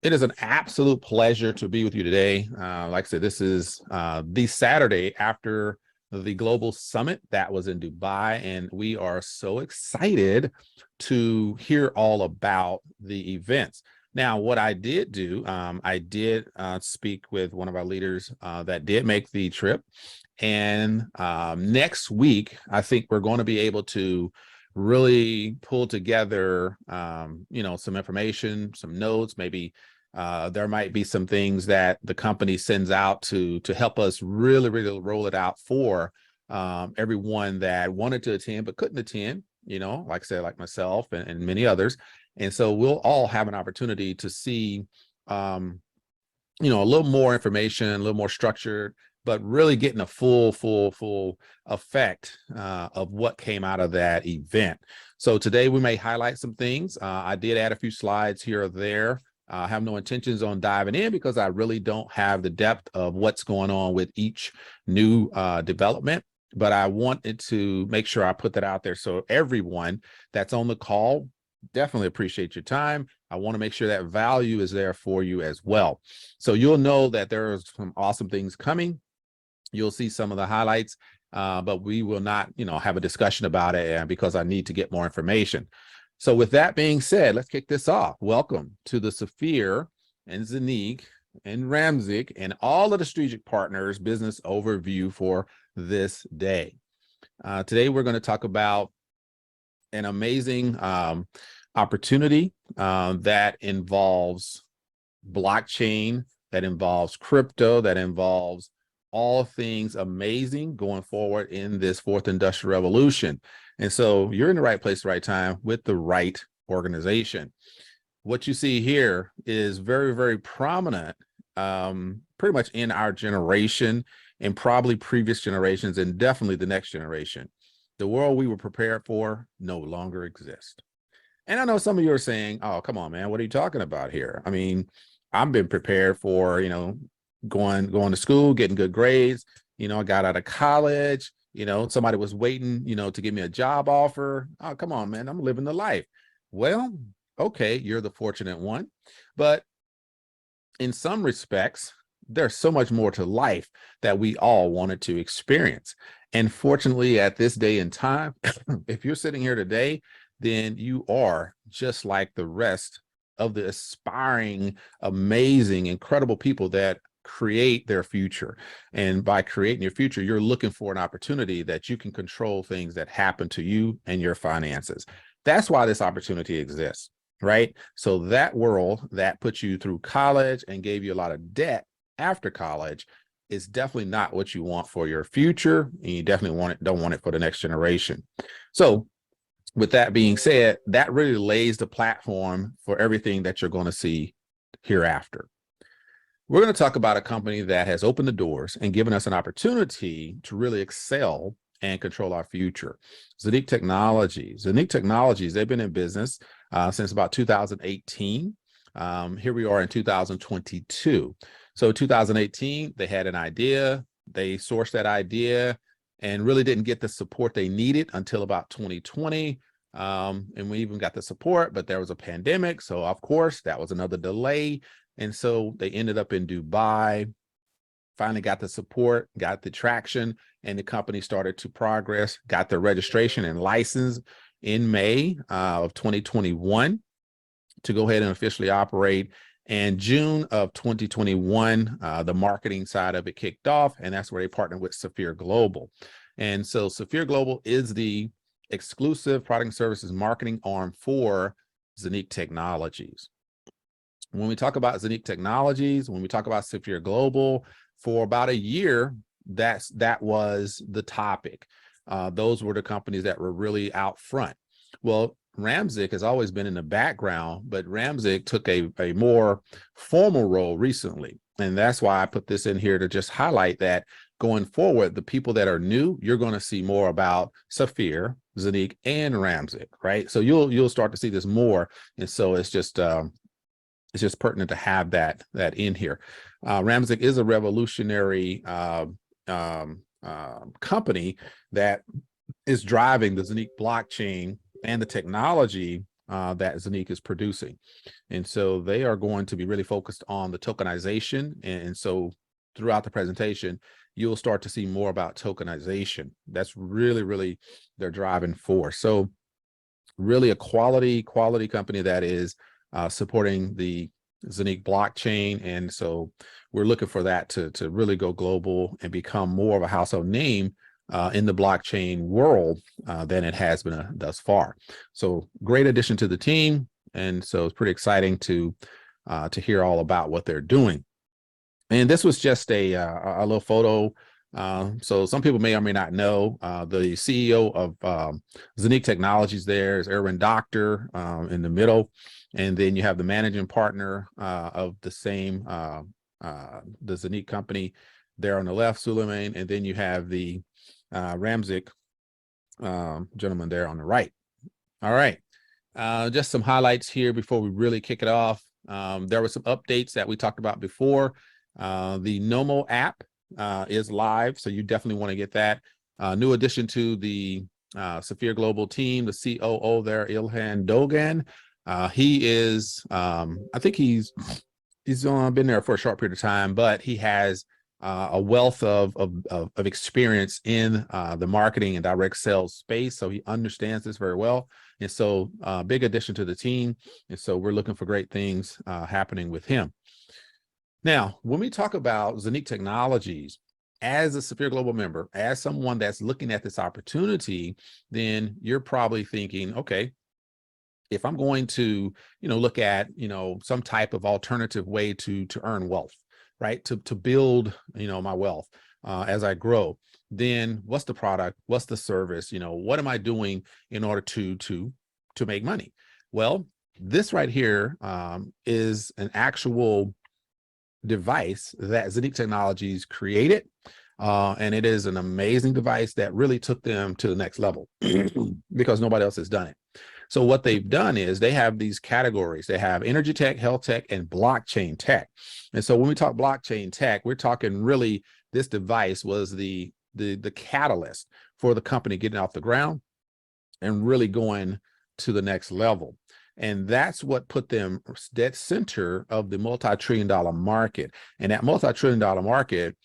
It is an absolute pleasure to be with you today. Like I said, this is the Saturday after the global summit that was in Dubai, and we are so excited to hear all about the events. Now, what I did do, I did speak with one of our leaders that did make the trip, and next week, I think we're going to be able to really pull together, some information, some notes, maybe there might be some things that the company sends out to help us really roll it out for everyone that wanted to attend but couldn't attend, like I said, like myself and many others. And so we'll all have an opportunity to see, a little more information, a little more structured, but really getting a full effect of what came out of that event. So today we may highlight some things. I did add a few slides here or there. I have no intentions on diving in because I really don't have the depth of what's going on with each new development, but I wanted to make sure I put that out there. So everyone that's on the call, definitely appreciate your time. I want to make sure that value is there for you as well. So you'll know that there are some awesome things coming. You'll see some of the highlights, but we will not, have a discussion about it because I need to get more information. So with that being said, let's kick this off. Welcome to the Safir and ZENIQ and Ramzik and all of the strategic partners business overview for this day. Today, we're going to talk about an amazing opportunity that involves blockchain, that involves crypto, that involves all things amazing going forward in this fourth industrial revolution. And so you're in the right place, right time with the right organization. What you see here is very prominent, pretty much in our generation and probably previous generations and definitely the next generation. The world we were prepared for no longer exists. And I know some of you are saying, oh, come on, man, what are you talking about here? I mean, I've been prepared for, going to school, getting good grades. I got out of college, somebody was waiting, to give me a job offer. Oh, come on, man, I'm living the life. Well, okay, you're the fortunate one. But in some respects, there's so much more to life that we all wanted to experience. And fortunately, at this day and time, if you're sitting here today, then you are just like the rest of the aspiring, amazing, incredible people that create their future. And by creating your future, you're looking for an opportunity that you can control things that happen to you and your finances. That's why this opportunity exists, right? So that world that put you through college and gave you a lot of debt after college is definitely not what you want for your future. And you definitely don't want it for the next generation. So with that being said, that really lays the platform for everything that you're going to see hereafter. We're going to talk about a company that has opened the doors and given us an opportunity to really excel and control our future. ZENIQ Technologies. ZENIQ Technologies, they've been in business since about 2018. Here we are in 2022. So 2018, they had an idea. They sourced that idea and really didn't get the support they needed until about 2020. And we even got the support, but there was a pandemic. So of course, that was another delay. And so they ended up in Dubai, finally got the support, got the traction, and the company started to progress, got their registration and license in May of 2021 to go ahead and officially operate. And June of 2021, the marketing side of it kicked off, and that's where they partnered with Safir Global. And so Safir Global is the exclusive product and services marketing arm for ZENIQ Technologies. When we talk about ZENIQ Technologies, when we talk about Safir Global, for about a year, that was the topic. Those were the companies that were really out front. Well, Ramzik has always been in the background, but Ramzik took a more formal role recently. And that's why I put this in here to just highlight that going forward, the people that are new, you're going to see more about Safir, ZENIQ, and Ramzik, right? So you'll start to see this more. And so it's just pertinent to have that in here. Ramzik is a revolutionary company that is driving the ZENIQ blockchain and the technology that ZENIQ is producing. And so they are going to be really focused on the tokenization. And so throughout the presentation, you'll start to see more about tokenization. That's really, really their driving force. So really a quality company that is supporting the ZENIQ blockchain. And so we're looking for that to really go global and become more of a household name in the blockchain world than it has been thus far. So great addition to the team. And so it's pretty exciting to hear all about what they're doing. And this was just a little photo. So some people may or may not know the CEO of ZENIQ Technologies. There is Erwin Doctor in the middle, and then you have the managing partner of the same the ZENIQ company there on the left, Suleiman, and then you have the Ramzik gentleman there on the right. All right, just some highlights here before we really kick it off. There were some updates that we talked about before. The NOMO app is live, so you definitely want to get that. New addition to the Safir Global team, the COO there, Ilhan Dogan. He is, I think he's been there for a short period of time, but he has a wealth of experience in the marketing and direct sales space, so he understands this very well. And so big addition to the team, and so we're looking for great things happening with him. Now, when we talk about ZENIQ Technologies, as a Safir Global member, as someone that's looking at this opportunity, then you're probably thinking, okay, if I'm going to, look at, some type of alternative way to earn wealth, right? To build, my wealth as I grow, then what's the product? What's the service? What am I doing in order to make money? Well, this right here is an actual device that ZENIQ Technologies created, and it is an amazing device that really took them to the next level because nobody else has done it. So what they've done is they have these categories. They have energy tech, health tech, and blockchain tech. And so when we talk blockchain tech, we're talking really this device was the catalyst for the company getting off the ground and really going to the next level. And that's what put them dead center of the multi-trillion-dollar market. And that multi-trillion-dollar market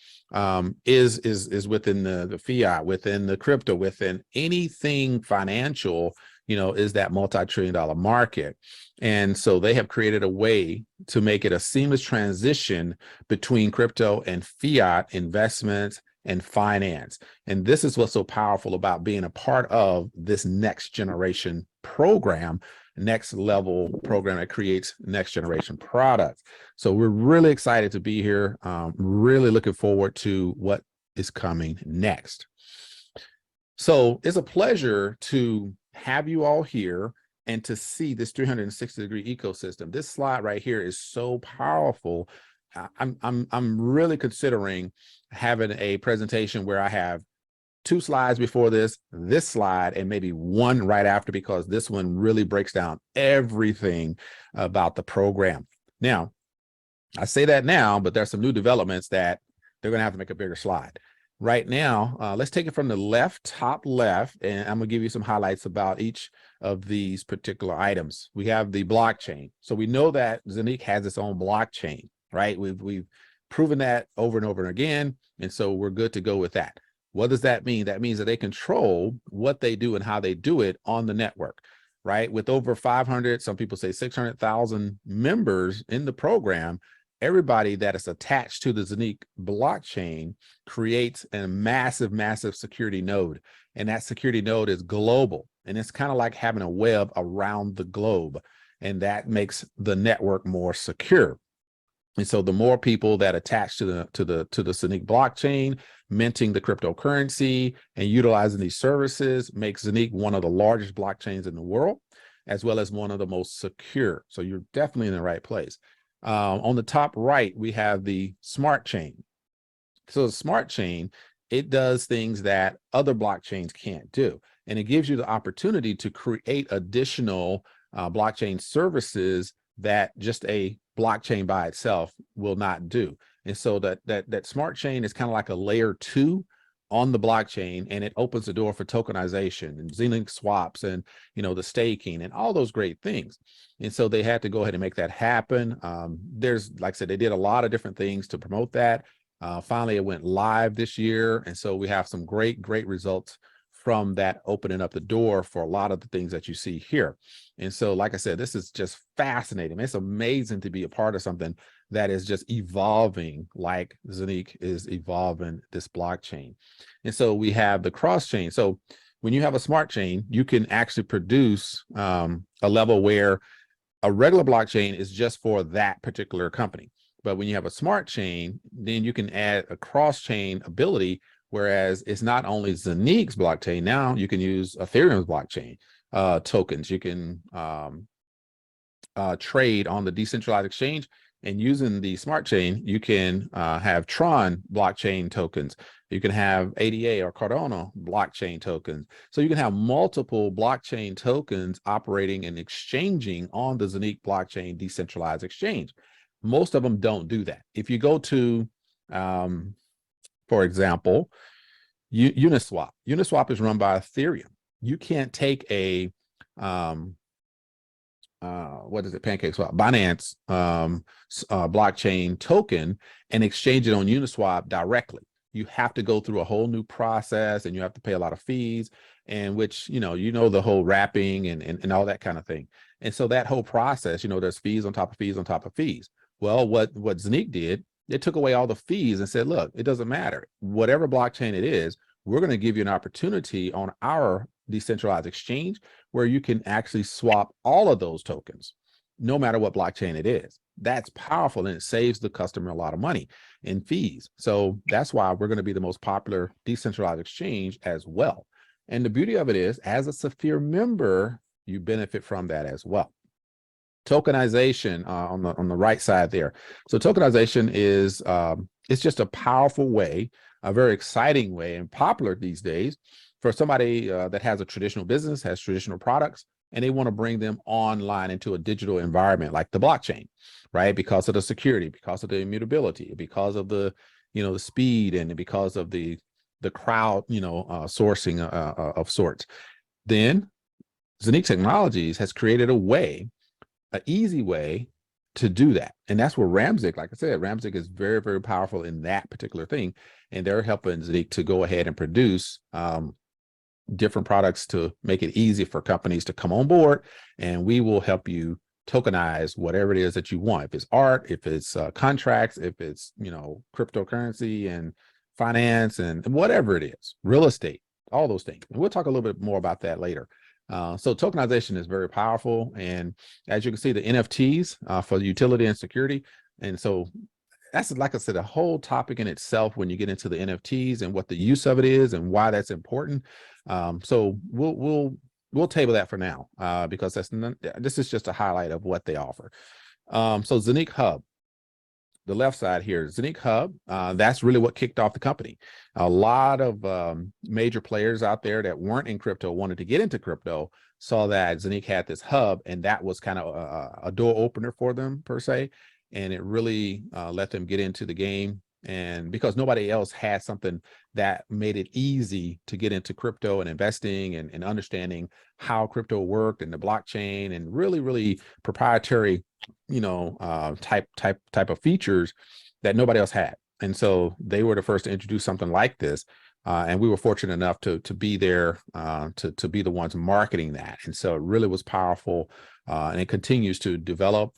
is within the fiat, within the crypto, within anything financial, is that multi-trillion-dollar market. And so they have created a way to make it a seamless transition between crypto and fiat investments and finance. And this is what's so powerful about being a part of this next generation program, next level program that creates next generation products. So we're really excited to be here. Really looking forward to what is coming next. So it's a pleasure to have you all here and to see this 360-degree ecosystem. This slide right here is so powerful. I'm really considering having a presentation where I have 2 slides before this slide, and maybe 1 right after, because this one really breaks down everything about the program. Now, I say that now, but there's some new developments that they're going to have to make a bigger slide. Right now, let's take it from the left, top left, and I'm going to give you some highlights about each of these particular items. We have the blockchain. So we know that ZENIQ has its own blockchain, right? We've proven that over and over again, and so we're good to go with that. What does that mean? That means that they control what they do and how they do it on the network, right? With over 500, some people say 600,000 members in the program, everybody that is attached to the ZENIQ blockchain creates a massive, massive security node. And that security node is global. And it's kind of like having a web around the globe. And that makes the network more secure. And so the more people that attach to the ZENIQ blockchain, minting the cryptocurrency and utilizing these services makes ZENIQ one of the largest blockchains in the world, as well as one of the most secure. So you're definitely in the right place. On the top right, we have the smart chain. So the smart chain, it does things that other blockchains can't do. And it gives you the opportunity to create additional blockchain services that just a blockchain by itself will not do. And so that smart chain is kind of like a layer 2 on the blockchain, and it opens the door for tokenization and ZENIQ swaps and, the staking and all those great things. And so they had to go ahead and make that happen. There's, like I said, they did a lot of different things to promote that. Finally, it went live this year. And so we have some great results from that, opening up the door for a lot of the things that you see here. And so, like I said, this is just fascinating. It's amazing to be a part of something that is just evolving like ZENIQ is evolving this blockchain. And so we have the cross chain. So when you have a smart chain, you can actually produce a level where a regular blockchain is just for that particular company. But when you have a smart chain, then you can add a cross chain ability, whereas it's not only ZENIQ's blockchain. Now you can use Ethereum's blockchain tokens. You can trade on the decentralized exchange, and using the smart chain, you can have Tron blockchain tokens. You can have ADA or Cardano blockchain tokens. So you can have multiple blockchain tokens operating and exchanging on the ZENIQ blockchain decentralized exchange. Most of them don't do that. If you go to, for example, Uniswap. Uniswap is run by Ethereum. You can't take a what is it? PancakeSwap, Binance blockchain token and exchange it on Uniswap directly. You have to go through a whole new process, and you have to pay a lot of fees, and which, the whole wrapping and all that kind of thing. And so that whole process, there's fees on top of fees on top of fees. Well, what ZENIQ did, it took away all the fees and said, look, it doesn't matter. Whatever blockchain it is, we're going to give you an opportunity on our decentralized exchange where you can actually swap all of those tokens, no matter what blockchain it is. That's powerful, and it saves the customer a lot of money in fees. So that's why we're going to be the most popular decentralized exchange as well. And the beauty of it is, as a Safir member, you benefit from that as well. Tokenization on the right side there. So tokenization is it's just a powerful way, a very exciting way, and popular these days for somebody that has a traditional business, has traditional products, and they want to bring them online into a digital environment like the blockchain, right? Because of the security, because of the immutability, because of the the speed, and because of the crowd sourcing of sorts. Then ZENIQ Technologies has created a way, an easy way to do that. And that's where Ramzik, like I said, Ramzik is very, very powerful in that particular thing. And they're helping ZENIQ to go ahead and produce different products to make it easy for companies to come on board. And we will help you tokenize whatever it is that you want. If it's art, if it's contracts, if it's, cryptocurrency and finance and whatever it is, real estate, all those things. And we'll talk a little bit more about that later. So tokenization is very powerful. And as you can see, the NFTs for utility and security. And so that's, like I said, a whole topic in itself when you get into the NFTs and what the use of it is and why that's important. So we'll table that for now because this is just a highlight of what they offer. So ZENIQ Hub. The left side here, ZENIQ Hub, that's really what kicked off the company. A lot of major players out there that weren't in crypto, wanted to get into crypto, saw that ZENIQ had this hub, and that was kind of a door opener for them per se. And it really let them get into the game. And because nobody else had something that made it easy to get into crypto and investing and understanding how crypto worked and the blockchain and really proprietary, type of features that nobody else had. And so they were the first to introduce something like this. And we were fortunate enough to be there, to be the ones marketing that. And so it really was powerful. And it continues to develop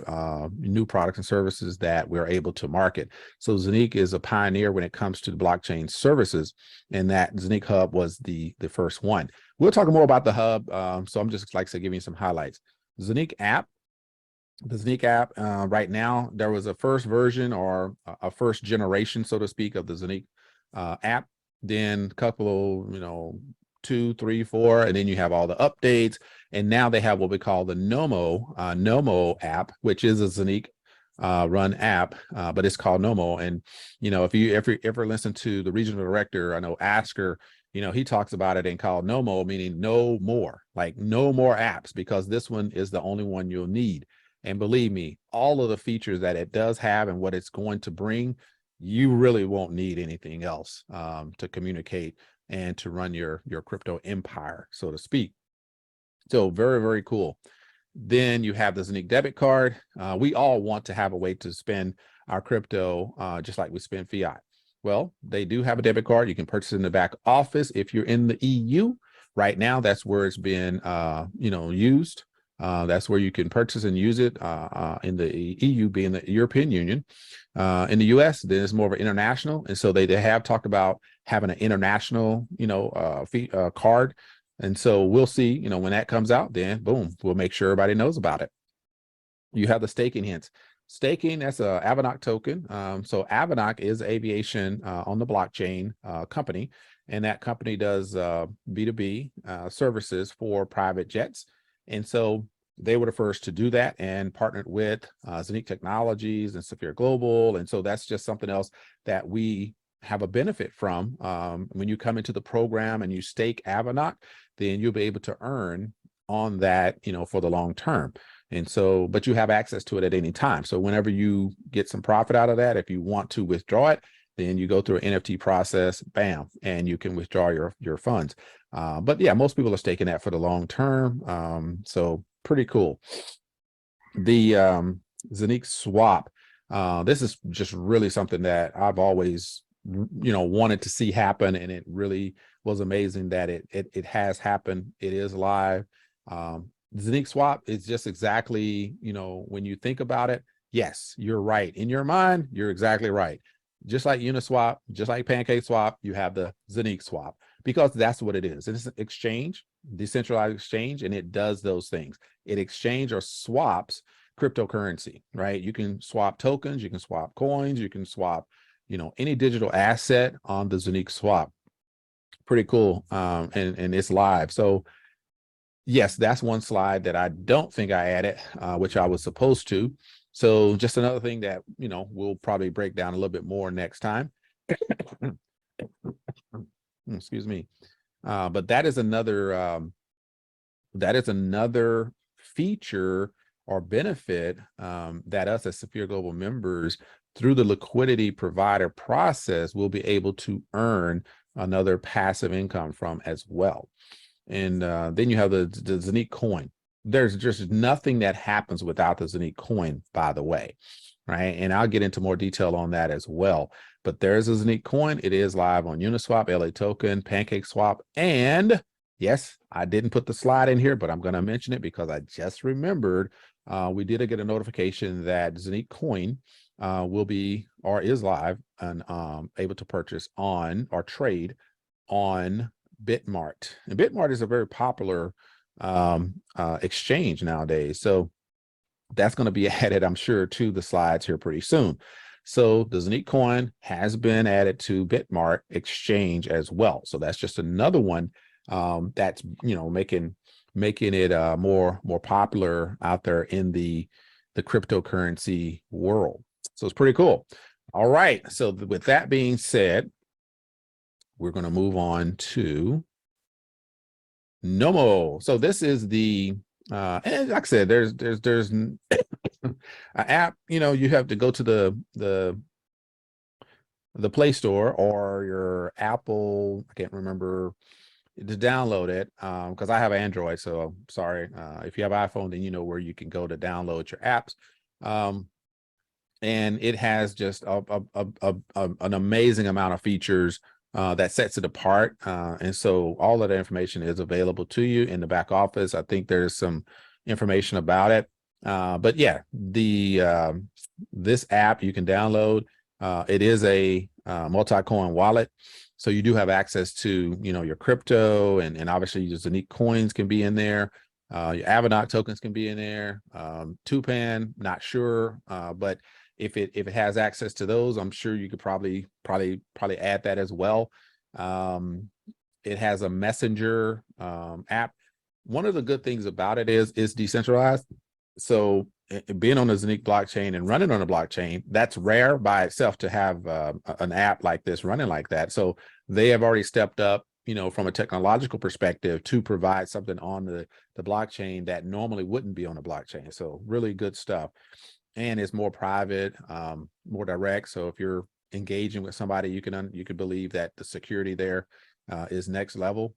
new products and services that we're able to market. So ZENIQ is a pioneer when it comes to the blockchain services, and that ZENIQ Hub was the first one. We'll talk more about the hub. So I'm just, like I said, giving you some highlights. ZENIQ app. The ZENIQ app, right now, there was a first version or a first generation, so to speak, of the ZENIQ app. Then a couple of, 2, 3, 4, and then you have all the updates. And now they have what we call the NOMO app, which is a ZENIQ run app, but it's called NOMO. And, if you ever listen to the regional director, I know Asker, he talks about it and called NOMO, meaning no more, like no more apps, because this one is the only one you'll need. And believe me, all of the features that it does have and what it's going to bring, you really won't need anything else to communicate and to run your crypto empire, so to speak. So very, very cool. Then you have the ZENIQ debit card. We all want to have a way to spend our crypto just like we spend fiat. Well, they do have a debit card. You can purchase it in the back office. If you're in the EU right now, that's where it's been used. That's where you can purchase and use it in the EU, being the European Union. In the US, then it's more of an international. And so they have talked about having an international, card. And so we'll see, when that comes out, then boom, we'll make sure everybody knows about it. You have the staking hints. Staking, that's a AVANOC token. So AVANOC is aviation on the blockchain company, and that company does B2B services for private jets. And so they were the first to do that and partnered with ZENIQ Technologies and Safir Global. And so that's just something else that we have a benefit from. When you come into the program and you stake AVANOC, then you'll be able to earn on that, for the long term. And so, but you have access to it at any time. So whenever you get some profit out of that, if you want to withdraw it, then you go through an NFT process, bam, and you can withdraw your funds. But yeah, most people are staking that for the long term. So pretty cool. The ZENIQ swap. This is just really something that I've always wanted to see happen, and it really was amazing that it has happened. It is live. ZENIQ swap is just exactly, when you think about it, yes, you're right. In your mind, you're exactly right. Just like Uniswap, just like PancakeSwap, you have the ZENIQ swap, because that's what it is. It's an exchange, decentralized exchange, and it does those things. It exchanges or swaps cryptocurrency, right? You can swap tokens, you can swap coins, you can swap, any digital asset on the ZENIQ swap. Pretty cool. And it's live. So yes, that's one slide that I don't think I added, which I was supposed to. So just another thing that, we'll probably break down a little bit more next time. Excuse me. But that is another feature or benefit that us as Safir Global members, through the liquidity provider process, will be able to earn another passive income from as well. And then you have the ZENIQ coin. There's just nothing that happens without the ZENIQ coin, by the way, right? And I'll get into more detail on that as well. But there's a ZENIQ coin. It is live on Uniswap, LA Token, PancakeSwap, and yes, I didn't put the slide in here, but I'm going to mention it because I just remembered we did get a notification that ZENIQ coin will be or is live and able to purchase on or trade on Bitmart. And Bitmart is a very popular exchange nowadays. So that's going to be added, I'm sure, to the slides here pretty soon. So the ZENIQ coin has been added to Bitmart exchange as well. So that's just another one that's making it more popular out there in the cryptocurrency world. So it's pretty cool. All right. So with that being said, we're going to move on to NOMO. So this is the and like I said, there's an app. You have to go to the Play Store or your Apple. I can't remember to download it because I have Android. So I'm sorry. If you have iPhone, then you know where you can go to download your apps. And it has just an amazing amount of features that sets it apart. And so all of the information is available to you in the back office. I think there's some information about it. But yeah, this app you can download. It is a multi-coin wallet. So you do have access to, your crypto and obviously your ZENIQ coins can be in there. Your AVANOC tokens can be in there. Tupan, not sure, but if it has access to those, I'm sure you could probably add that as well. It has a messenger app. One of the good things about it is it's decentralized. So being on the ZENIQ blockchain and running on a blockchain, that's rare by itself to have an app like this running like that. So they have already stepped up, from a technological perspective to provide something on the blockchain that normally wouldn't be on a blockchain. So really good stuff. And it's more private, more direct. So if you're engaging with somebody, you can believe that the security there is next level.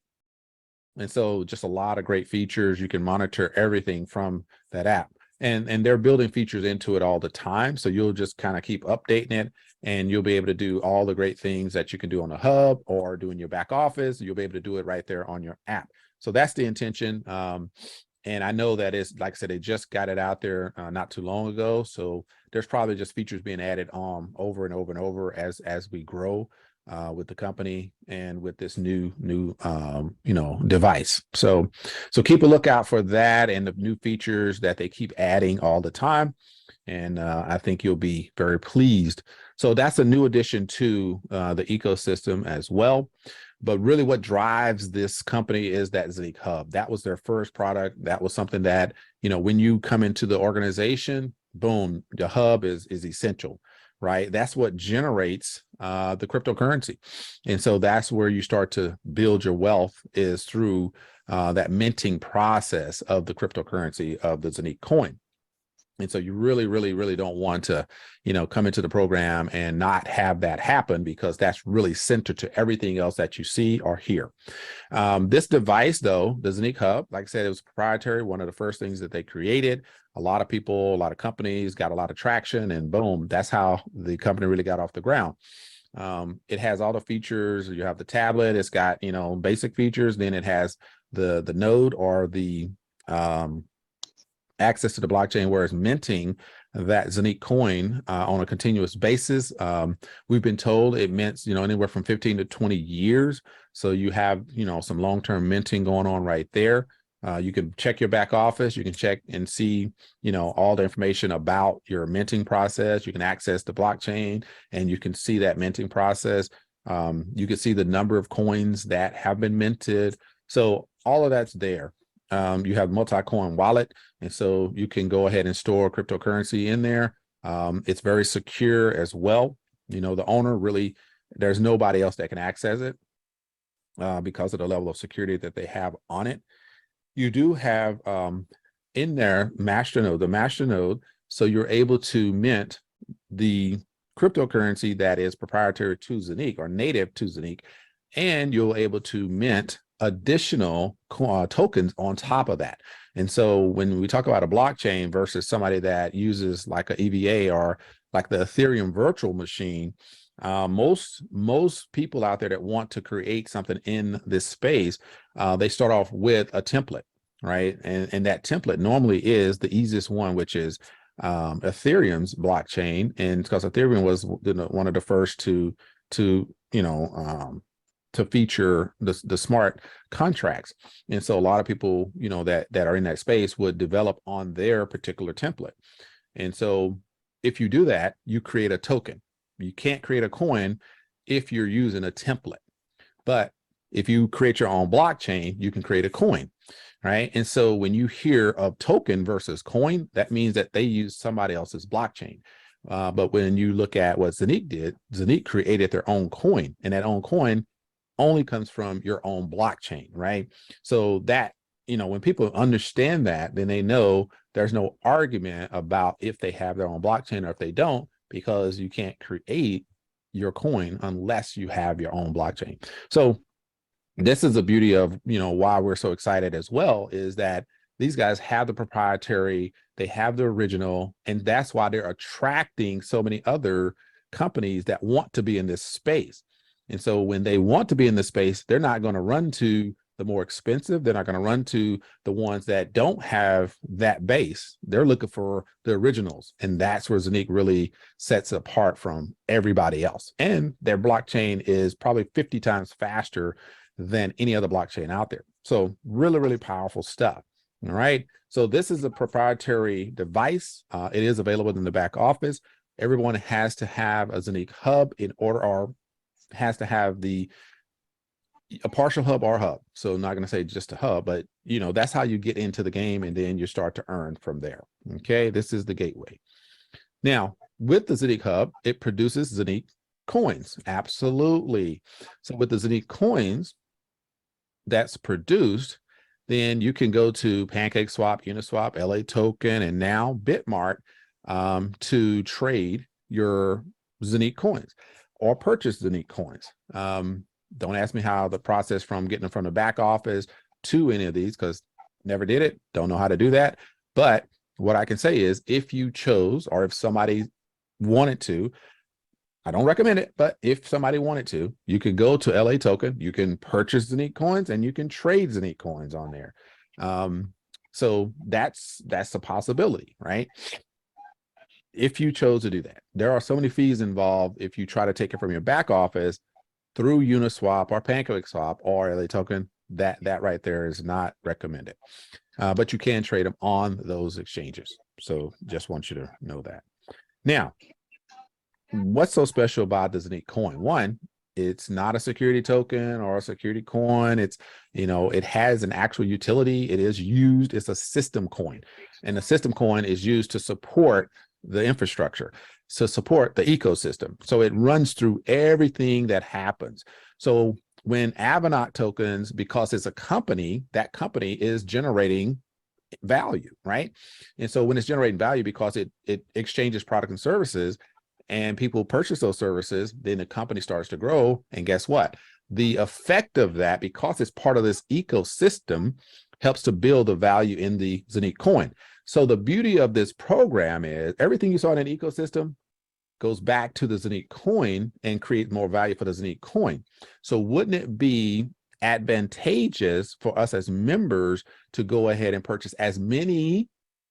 And so just a lot of great features. You can monitor everything from that app, and they're building features into it all the time. So you'll just kind of keep updating it, and you'll be able to do all the great things that you can do on the hub or do in your back office. You'll be able to do it right there on your app. So that's the intention. And I know that it's, like I said, they just got it out there not too long ago. So there's probably just features being added on over and over and over as we grow with the company and with this new device. So keep a lookout for that and the new features that they keep adding all the time. And I think you'll be very pleased. So that's a new addition to the ecosystem as well. But really what drives this company is that ZENIQ Hub. That was their first product. That was something that, when you come into the organization, boom, the hub is essential, right? That's what generates the cryptocurrency. And so that's where you start to build your wealth, is through that minting process of the cryptocurrency of the ZENIQ coin. And so you really, really, really don't want to, come into the program and not have that happen, because that's really centered to everything else that you see or hear. This device, though, the ZENIQ Hub, like I said, it was proprietary, one of the first things that they created. A lot of people, a lot of companies got a lot of traction, and boom, that's how the company really got off the ground. It has all the features. You have the tablet. It's got, basic features. Then it has the node, or the access to the blockchain, where it's minting that ZENIQ coin on a continuous basis. We've been told it mints, anywhere from 15 to 20 years. So you have, some long-term minting going on right there. You can check your back office. You can check and see, all the information about your minting process. You can access the blockchain and you can see that minting process. You can see the number of coins that have been minted. So all of that's there. You have multi-coin wallet, and so you can go ahead and store cryptocurrency in there. It's very secure as well. The owner really, there's nobody else that can access it because of the level of security that they have on it. You do have in there the master node, so you're able to mint the cryptocurrency that is proprietary to ZENIQ or native to ZENIQ, and you're able to mint additional tokens on top of that. And so when we talk about a blockchain versus somebody that uses like a EVA or like the Ethereum virtual machine, most people out there that want to create something in this space, they start off with a template, right? And that template normally is the easiest one, which is Ethereum's blockchain. And because Ethereum was one of the first to feature the smart contracts. And so a lot of people, that are in that space would develop on their particular template. And so if you do that, you create a token. You can't create a coin if you're using a template. But if you create your own blockchain, you can create a coin, right? And so when you hear of token versus coin, that means that they use somebody else's blockchain. But when you look at what ZENIQ did, ZENIQ created their own coin, and that own coin only comes from your own blockchain, right? So that, when people understand that, then they know there's no argument about if they have their own blockchain or if they don't, because you can't create your coin unless you have your own blockchain. So this is the beauty of, why we're so excited as well, is that these guys have the proprietary, they have the original, and that's why they're attracting so many other companies that want to be in this space. And so when they want to be in the space, they're not going to run to the more expensive. They're not going to run to the ones that don't have that base. They're looking for the originals. And that's where ZENIQ really sets apart from everybody else. And their blockchain is probably 50 times faster than any other blockchain out there. So really, really powerful stuff. All right. So this is a proprietary device. It is available in the back office. Everyone has to have a ZENIQ hub in order, or has to have a partial hub or hub. So I'm not going to say just a hub, but that's how you get into the game, and then you start to earn from there. Okay, this is the gateway. Now, with the ZENIQ hub, it produces ZENIQ coins. Absolutely. So with the ZENIQ coins that's produced, then you can go to PancakeSwap, Uniswap, LA Token, and now Bitmart to trade your ZENIQ coins. or purchase ZENIQ coins. Don't ask me how the process from getting them from the back office to any of these, because never did it, don't know how to do that. But what I can say is, if you chose, or if somebody wanted to, I don't recommend it, but if somebody wanted to, you could go to LA Token, you can purchase ZENIQ coins, and you can trade ZENIQ coins on there. So that's a possibility, right? If you chose to do that. There are so many fees involved if you try to take it from your back office through Uniswap or PancakeSwap or LA Token. That right there is not recommended. But you can trade them on those exchanges. So just want you to know that. Now, what's so special about the ZENIQ coin? One, it's not a security token or a security coin. It's, you know, it has an actual utility. It is used, it's a system coin. And the system coin is used to support the infrastructure, to support the ecosystem. So it runs through everything that happens. So when Avanac tokens, because it's a company, that company is generating value, right? And so when it's generating value because it exchanges product and services, and people purchase those services, then the company starts to grow. And guess what? The effect of that, because it's part of this ecosystem, helps to build the value in the ZENIQ coin. So the beauty of this program is everything you saw in an ecosystem goes back to the ZENIQ coin and create more value for the ZENIQ coin. So wouldn't it be advantageous for us as members to go ahead and purchase as many,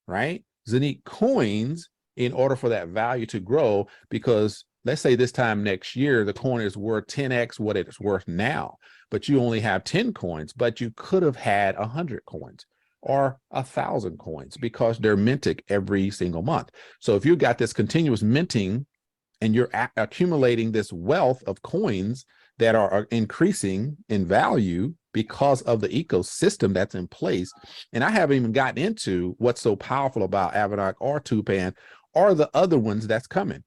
right, ZENIQ coins in order for that value to grow? Because let's say this time next year, the coin is worth 10x what it's worth now, but you only have 10 coins, but you could have had 100 coins or 1,000 coins because they're minted every single month. So if you've got this continuous minting and you're accumulating this wealth of coins that are increasing in value because of the ecosystem that's in place. And I haven't even gotten into what's so powerful about Avanac or Tupan or the other ones that's coming.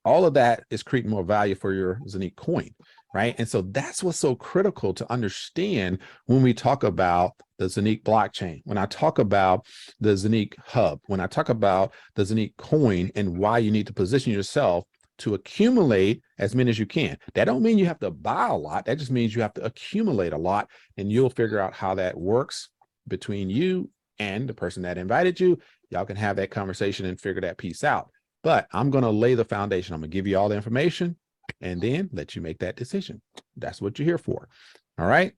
All of that is creating more value for your ZENIQ coin, right? And so that's what's so critical to understand when we talk about the ZENIQ blockchain, when I talk about the ZENIQ hub, when I talk about the ZENIQ coin and why you need to position yourself to accumulate as many as you can. That don't mean you have to buy a lot. That just means you have to accumulate a lot, and you'll figure out how that works between you and the person that invited you. Y'all can have that conversation and figure that piece out. But I'm going to lay the foundation. I'm going to give you all the information and then let you make that decision. That's what you're here for. All right.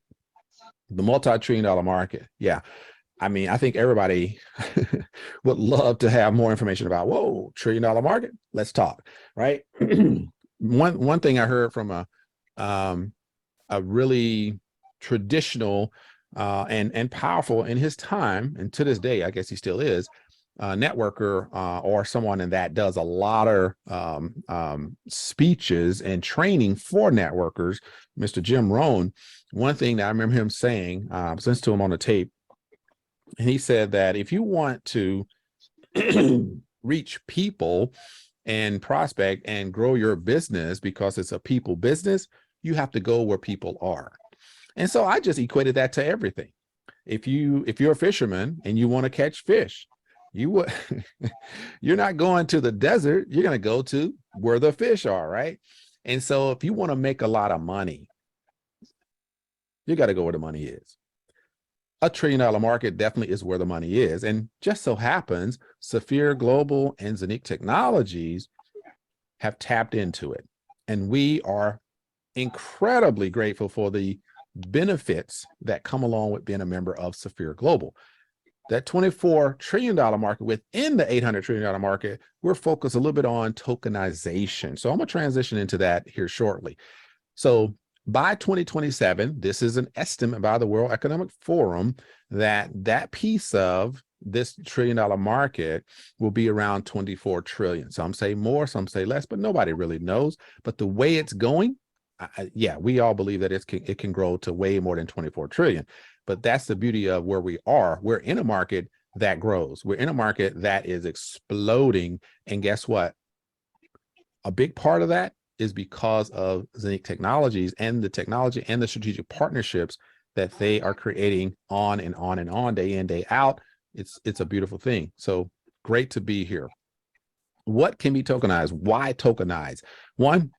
The multi-trillion-dollar market. Yeah. I mean, I think everybody would love to have more information about, whoa, trillion-dollar market. Let's talk, right? One thing I heard from a really traditional and powerful in his time, and to this day, I guess he still is, networker or someone in that does a lot of speeches and training for networkers, Mr. Jim Rohn. One thing that I remember him saying, since to him on the tape, and he said that if you want to reach people and prospect and grow your business, because it's a people business, you have to go where people are. And so I just equated that to everything. If you're a fisherman and you want to catch fish, you're not going to the desert, you're going to go to where the fish are, right? And so if you want to make a lot of money, you got to go where the money is. A $1 trillion market definitely is where the money is. And just so happens, Safir Global and ZENIQ Technologies have tapped into it. And we are incredibly grateful for the benefits that come along with being a member of Safir Global. That $24 trillion market within the $800 trillion market, we're focused a little bit on tokenization. So I'm going to transition into that here shortly. So by 2027, this is an estimate by the World Economic Forum that piece of this $1 trillion market will be around 24 trillion. Some say more, some say less, but nobody really knows. But the way it's going, yeah, we all believe that it can grow to way more than 24 trillion. But that's the beauty of where we are. We're in a market that grows. We're in a market that is exploding. And guess what? A big part of that is because of ZENIQ Technologies and the technology and the strategic partnerships that they are creating on and on and on, day in, day out. It's a beautiful thing. So great to be here. What can be tokenized? Why tokenize? One,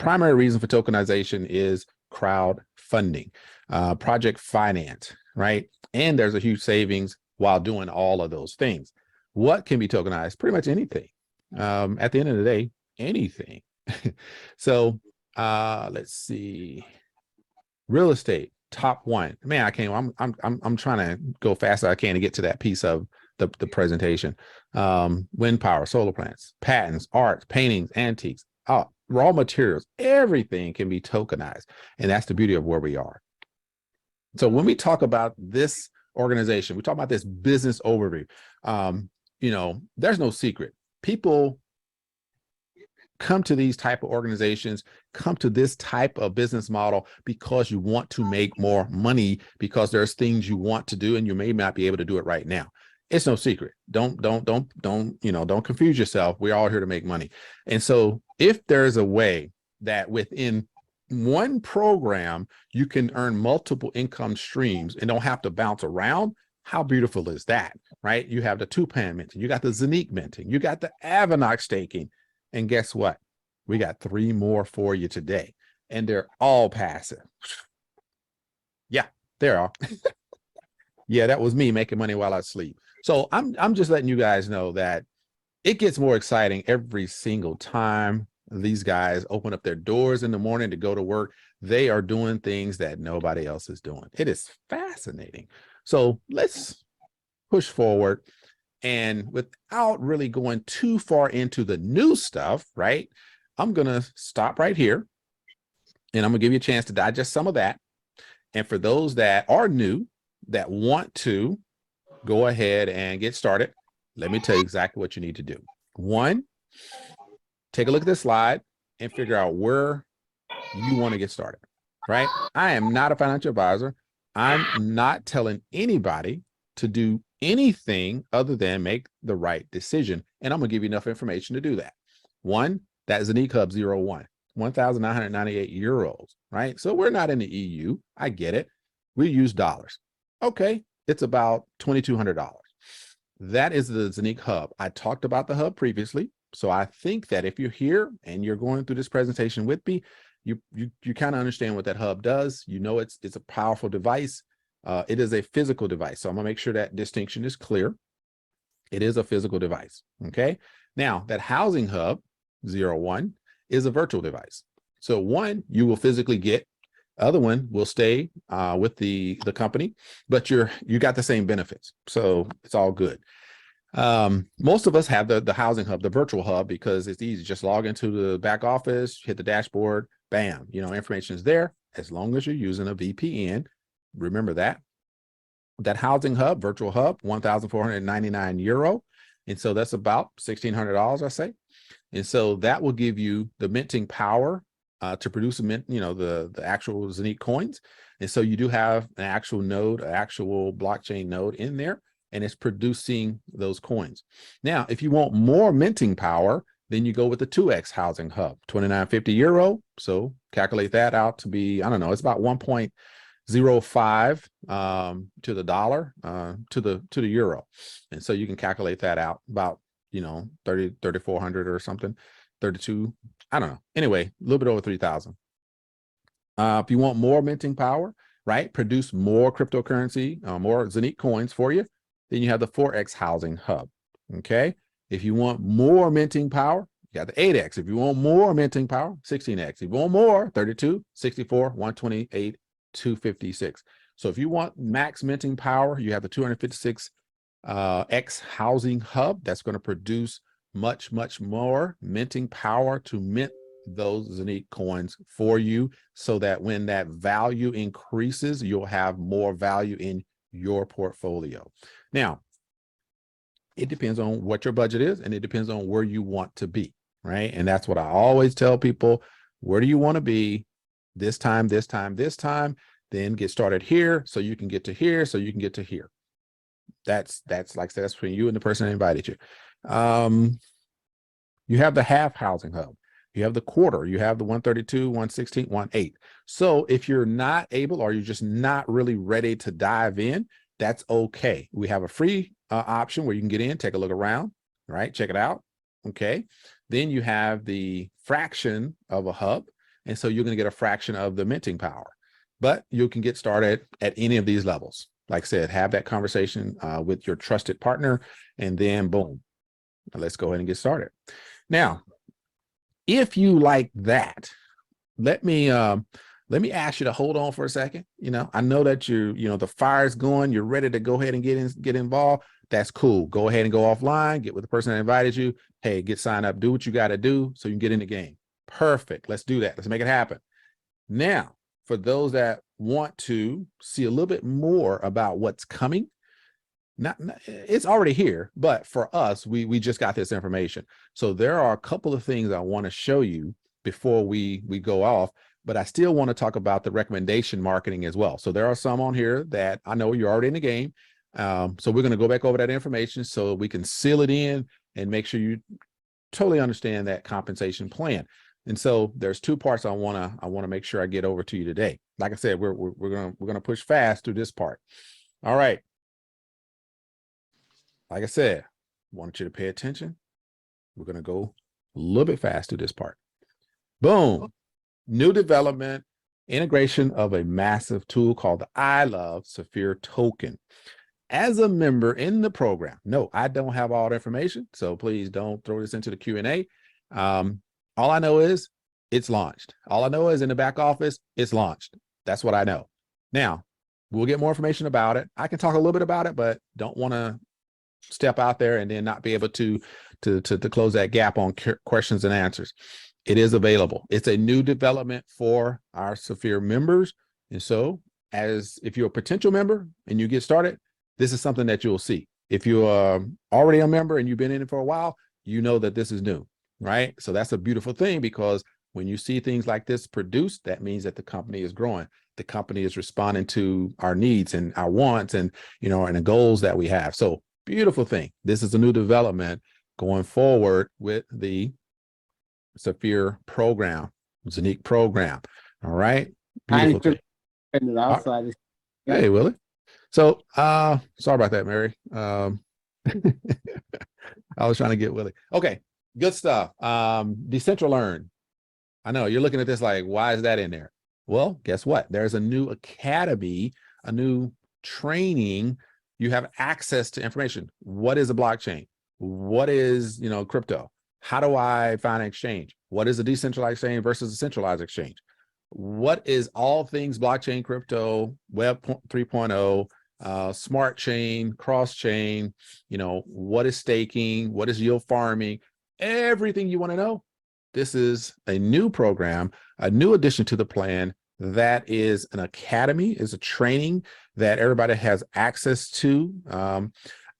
primary reason for tokenization is crowdfunding, project finance, right? And there's a huge savings while doing all of those things. What can be tokenized? Pretty much anything. At the end of the day, anything. So let's see. Real estate, top one. Man, I can't. I'm trying to go fast as I can to get to that piece of the presentation. Wind power, solar plants, patents, art, paintings, antiques, raw materials, everything can be tokenized. And that's the beauty of where we are. So when we talk about this organization, we talk about this business overview. You know, there's no secret. People come to these type of organizations, come to this type of business model because you want to make more money, because there's things you want to do and you may not be able to do it right now. It's no secret. Don't confuse yourself. We're all here to make money. And so if there's a way that within one program, you can earn multiple income streams and don't have to bounce around, how beautiful is that, right? You have the Tupan minting, you got the ZENIQ minting, you got the Avanox staking. And guess what? We got 3 more for you today, and they're all passive. Yeah, they're all. Yeah, that was me making money while I sleep. So I'm just letting you guys know that it gets more exciting every single time these guys open up their doors in the morning to go to work. They are doing things that nobody else is doing. It is fascinating. So let's push forward. And without really going too far into the new stuff, right, I'm going to stop right here and I'm going to give you a chance to digest some of that. And for those that are new, that want to go ahead and get started, let me tell you exactly what you need to do. One, take a look at this slide and figure out where you want to get started, right? I am not a financial advisor. I'm not telling anybody to do anything other than make the right decision. And I'm going to give you enough information to do that. One, that is ZENIQ Hub 01, 1,998 euros, right? So we're not in the EU. I get it. We use dollars. Okay. It's about $2,200. That is the ZENIQ Hub. I talked about the hub previously. So I think that if you're here and you're going through this presentation with me, you kind of understand what that hub does. You know, it's a powerful device. It is a physical device. So I'm gonna make sure that distinction is clear. It is a physical device, okay? Now, that housing hub 01 is a virtual device. So one, you will physically get, other one will stay with the company, but you got the same benefits. So it's all good. Most of us have the housing hub, the virtual hub, because it's easy. Just log into the back office, hit the dashboard, bam, you know, information is there. As long as you're using a VPN, remember that. That housing hub, virtual hub, 1,499 euro. And so that's about $1,600, I say. And so that will give you the minting power to produce a mint, you know, the actual ZENIQ coins. And so you do have an actual node, an actual blockchain node in there, and it's producing those coins. Now, if you want more minting power, then you go with the 2x housing hub, 2,950 euro. So calculate that out to be, I don't know, it's about 1.05 to the dollar, to the euro. And so you can calculate that out about, you know, 3,400 or something, 32, I don't know. Anyway, a little bit over 3,000. If you want more minting power, right, produce more cryptocurrency, more ZENIQ coins for you, then you have the 4x housing hub, okay? If you want more minting power, you got the 8x. If you want more minting power, 16x. If you want more, 32, 64, 128, 256. So if you want max minting power, you have the 256 X housing hub that's going to produce much more minting power to mint those ZENIQ coins for you, so that when that value increases, you'll have more value in your portfolio. Now, it depends on what your budget is, and it depends on where you want to be, right? And that's what I always tell people. Where do you want to be this time, then get started here so you can get to here, so you can get to here. That's like I said, that's between you and the person that invited you. You have the half housing hub. You have the quarter, you have the 132, 116, 18. So if you're not able, or you're just not really ready to dive in, that's okay. We have a free option where you can get in, take a look around, right? Check it out. Okay. Then you have the fraction of a hub. And so you're going to get a fraction of the minting power, but you can get started at any of these levels. Like I said, have that conversation with your trusted partner, and then boom, let's go ahead and get started. Now, if you like that, let me ask you to hold on for a second. I know that the fire's going, you're ready to go ahead and get involved. That's cool. Go ahead and go offline, get with the person that invited you. Hey, get signed up, do what you got to do so you can get in the game. Perfect. Let's do that. Let's make it happen. Now, for those that want to see a little bit more about what's coming, it's already here, but for us, we just got this information. So there are a couple of things I want to show you before we go off, but I still want to talk about the recommendation marketing as well. So there are some on here that I know you're already in the game. So we're going to go back over that information so we can seal it in and make sure you totally understand that compensation plan. And so there's two parts I want to make sure I get over to you today. Like I said, we're going to push fast through this part. All right. Like I said, I want you to pay attention. We're going to go a little bit fast through this part. Boom. New development, integration of a massive tool called the I Love Safir token. As a member in the program, no, I don't have all the information, so please don't throw this into the Q&A. All I know is it's launched. All I know is in the back office, it's launched. That's what I know. Now, we'll get more information about it. I can talk a little bit about it, but don't want to step out there and then not be able to close that gap on questions and answers. It is available. It's a new development for our Safir members. And so if you're a potential member and you get started, this is something that you'll see. If you're already a member and you've been in it for a while, you know that this is new, right? So that's a beautiful thing, because when you see things like this produced, that means that the company is growing. The company is responding to our needs and our wants and, and the goals that we have. So beautiful thing. This is a new development going forward with the Safir program, ZENIQ program. All right. Beautiful thing. Outside. Hey, Willie. So sorry about that, Mary. I was trying to get Willie. Okay, good stuff. Decentralized. I know you're looking at this like, why is that in there? Well, guess what? There's a new academy, a new training. You have access to information. What is a blockchain? What is, crypto? How do I find an exchange? What is a decentralized exchange versus a centralized exchange? What is all things blockchain, crypto, Web 3.0, smart chain, cross chain, what is staking? What is yield farming? Everything you want to know. This is a new program, a new addition to the plan. That is an academy, is a training that everybody has access to.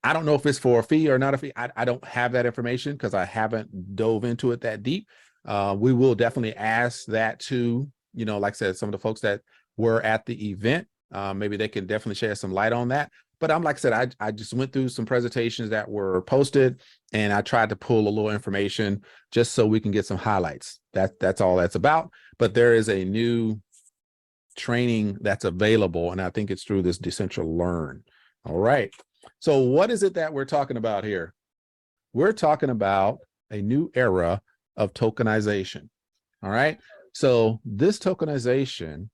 I don't know if it's for a fee or not a fee. I don't have that information because I haven't dove into it that deep. We will definitely ask that to, like I said, some of the folks that were at the event. Maybe they can definitely shed some light on that. But like I said, I just went through some presentations that were posted, and I tried to pull a little information just so we can get some highlights. That's all that's about. But there is a new training that's available, and I think it's through this Decentralized. All right. So what is it that we're talking about here? We're talking about a new era of tokenization. All right. So this tokenization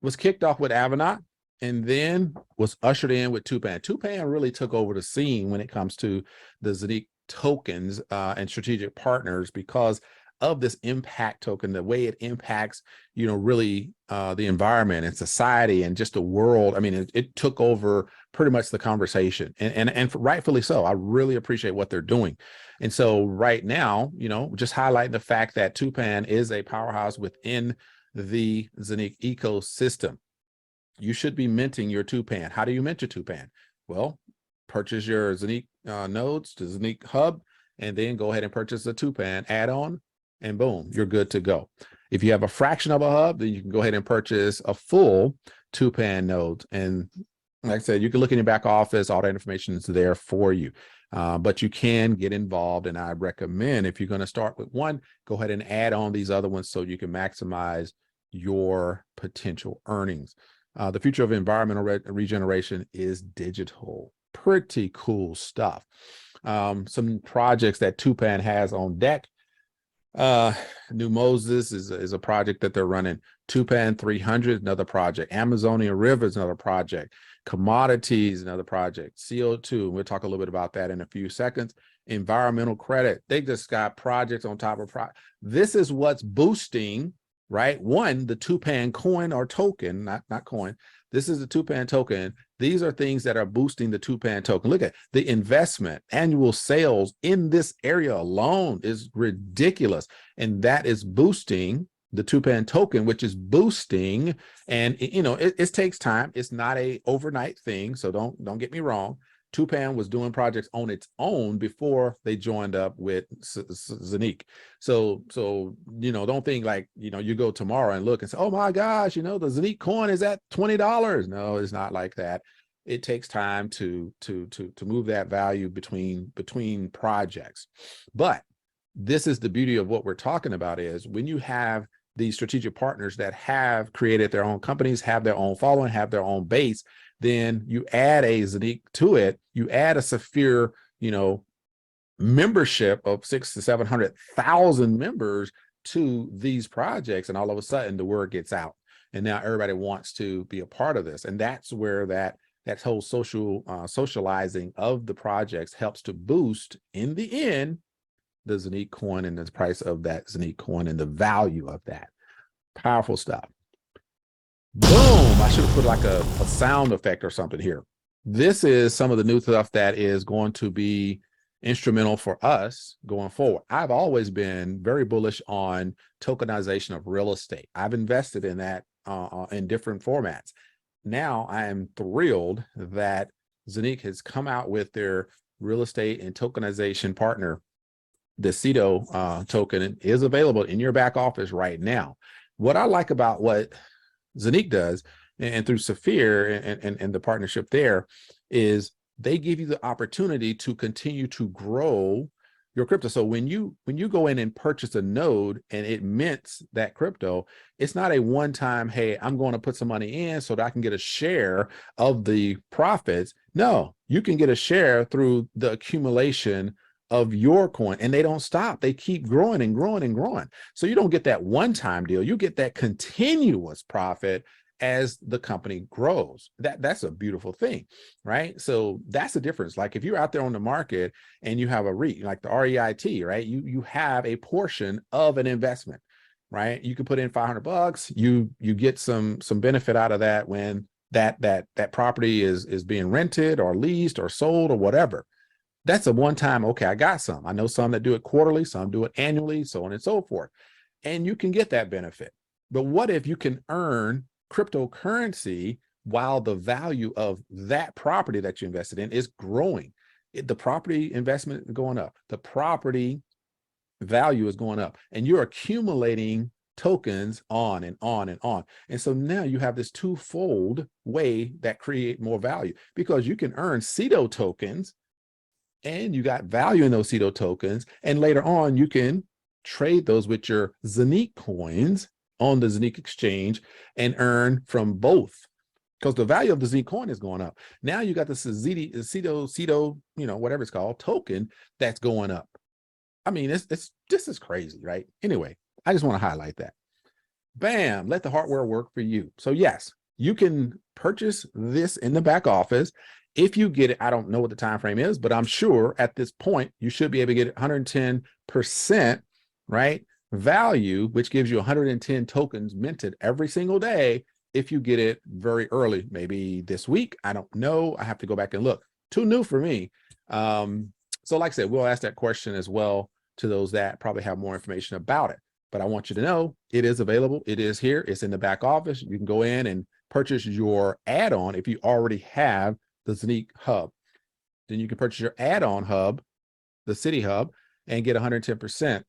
was kicked off with Avenant and then was ushered in with Tupan. Tupan really took over the scene when it comes to the ZENIQ tokens and strategic partners because of this impact token, the way it impacts, really the environment and society and just the world. I mean, it took over pretty much the conversation, and rightfully so. I really appreciate what they're doing. And so right now, just highlighting the fact that Tupan is a powerhouse within the ZENIQ ecosystem. You should be minting your Tupan. How do you mint your Tupan? Well, purchase your ZENIQ nodes to ZENIQ Hub, and then go ahead and purchase the Tupan add-on, and boom, you're good to go. If you have a fraction of a hub, then you can go ahead and purchase a full Tupan node. And like I said, you can look in your back office, all that information is there for you. But you can get involved, and I recommend, if you're going to start with one, go ahead and add on these other ones so you can maximize your potential earnings. The future of environmental regeneration is digital. Pretty cool stuff. Some projects that Tupan has on deck. New Moses is a project that they're running. Tupan 300, another project. Amazonia River is another project. Commodities, another project. CO2, we'll talk a little bit about that in a few seconds. Environmental credit, they just got projects on top of projects. This is what's boosting, right? One, the Tupan coin or token, not coin. This is the Tupan token. These are things that are boosting the Tupan token. Look at the investment, annual sales in this area alone is ridiculous. And that is boosting the Tupan token, which is boosting. And you know, it takes time. It's not a overnight thing. So don't get me wrong. Tupan was doing projects on its own before they joined up with ZENIQ. So, you know, don't think like, you know, you go tomorrow and look and say, oh my gosh, you know, the ZENIQ coin is at $20. No, it's not like that. It takes time to move that value between projects. But this is the beauty of what we're talking about is when you have these strategic partners that have created their own companies, have their own following, have their own base, then you add a ZENIQ to it, you add a Safir, you know, membership of 600,000 to 700,000 members to these projects, and all of a sudden the word gets out, and now everybody wants to be a part of this, and that's where that whole socializing of the projects helps to boost, in the end, the ZENIQ coin and the price of that ZENIQ coin and the value of that. Powerful stuff. Boom, I should have put like a sound effect or something here. This is some of the new stuff that is going to be instrumental for us going forward. I've always been very bullish on tokenization of real estate. I've invested in that in different formats. Now I am thrilled that ZENIQ has come out with their real estate and tokenization partner. The CEDO token is available in your back office right now. What I like about what ZENIQ does, and through Safir and the partnership there, is they give you the opportunity to continue to grow your crypto. So when you go in and purchase a node and it mints that crypto, it's not a one-time, hey, I'm going to put some money in so that I can get a share of the profits. No, you can get a share through the accumulation of your coin, and they don't stop. They keep growing and growing and growing. So you don't get that one-time deal. You get that continuous profit as the company grows. That's a beautiful thing, right? So that's the difference. Like if you're out there on the market and you have a REIT, like the REIT, right? You have a portion of an investment, right? You can put in $500. You get some benefit out of that when that property is being rented or leased or sold or whatever. That's a one-time, okay, I got some. I know some that do it quarterly, some do it annually, so on and so forth. And you can get that benefit. But what if you can earn cryptocurrency while the value of that property that you invested in is growing? The property investment is going up. The property value is going up. And you're accumulating tokens on and on and on. And so now you have this twofold way that create more value, because you can earn CEDO tokens and you got value in those CEDO tokens. And later on, you can trade those with your ZENIQ coins on the ZENIQ exchange and earn from both, because the value of the ZENIQ coin is going up. Now you got the CEDO, you know, whatever it's called, token that's going up. I mean, this is crazy, right? Anyway, I just want to highlight that. Bam, let the hardware work for you. So yes, you can purchase this in the back office. If you get it, I don't know what the time frame is, but I'm sure at this point you should be able to get 110%, right, value, which gives you 110 tokens minted every single day if you get it very early, maybe this week. I don't know. I have to go back and look. Too new for me. So like I said, we'll ask that question as well to those that probably have more information about it. But I want you to know it is available. It is here. It's in the back office. You can go in and purchase your add-on if you already have the ZENIQ hub. Then you can purchase your add-on hub, the City Hub, and get 110%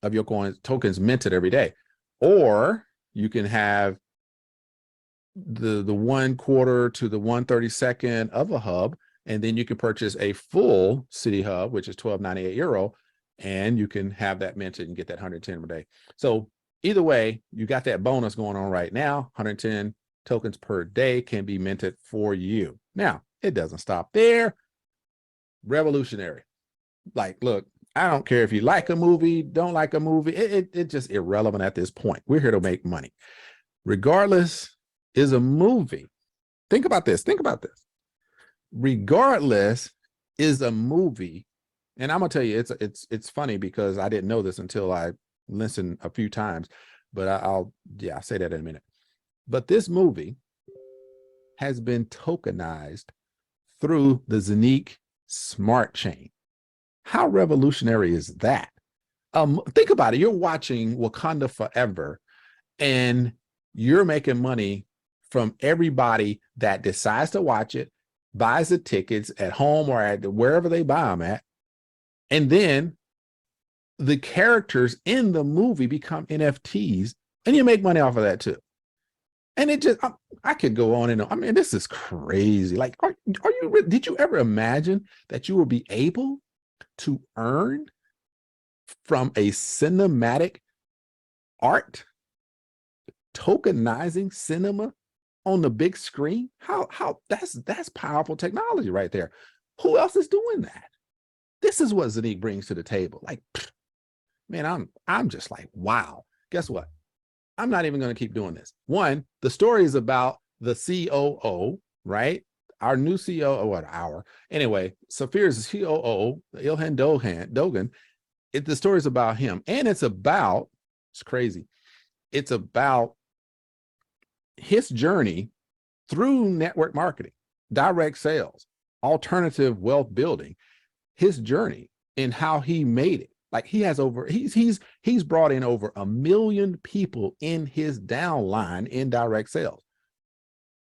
of your tokens minted every day. Or you can have the 1/4 to the 1/32 of a hub, and then you can purchase a full City Hub, which is €12.98, and you can have that minted and get that 110 a day. So either way, you got that bonus going on right now. 110 tokens per day can be minted for you. Now, it doesn't stop there. Revolutionary. Like, look, I don't care if you like a movie, don't like a movie. It's just irrelevant at this point. We're here to make money. Regardless is a movie. Think about this. Think about this. Regardless is a movie. And I'm gonna tell you, it's funny because I didn't know this until I listened a few times, but I'll say that in a minute. But this movie has been tokenized through the ZENIQ smart chain. How revolutionary is that? Think about it. You're watching Wakanda Forever, and you're making money from everybody that decides to watch it, buys the tickets at home or at wherever they buy them at, and then the characters in the movie become NFTs, and you make money off of that too. And it just, I could go on and on. I mean, this is crazy. Like, did you ever imagine that you will be able to earn from a cinematic art, tokenizing cinema on the big screen? How that's powerful technology right there. Who else is doing that? This is what ZENIQ brings to the table. Like, man, I'm just like, wow. Guess what? I'm not even going to keep doing this. One, the story is about the COO, right? Our new COO, anyway, Safir's COO, Ilhan Dogan. The story is about him, and it's crazy. It's about his journey through network marketing, direct sales, alternative wealth building, his journey and how he made it. Like he's brought in over 1 million people in his downline in direct sales.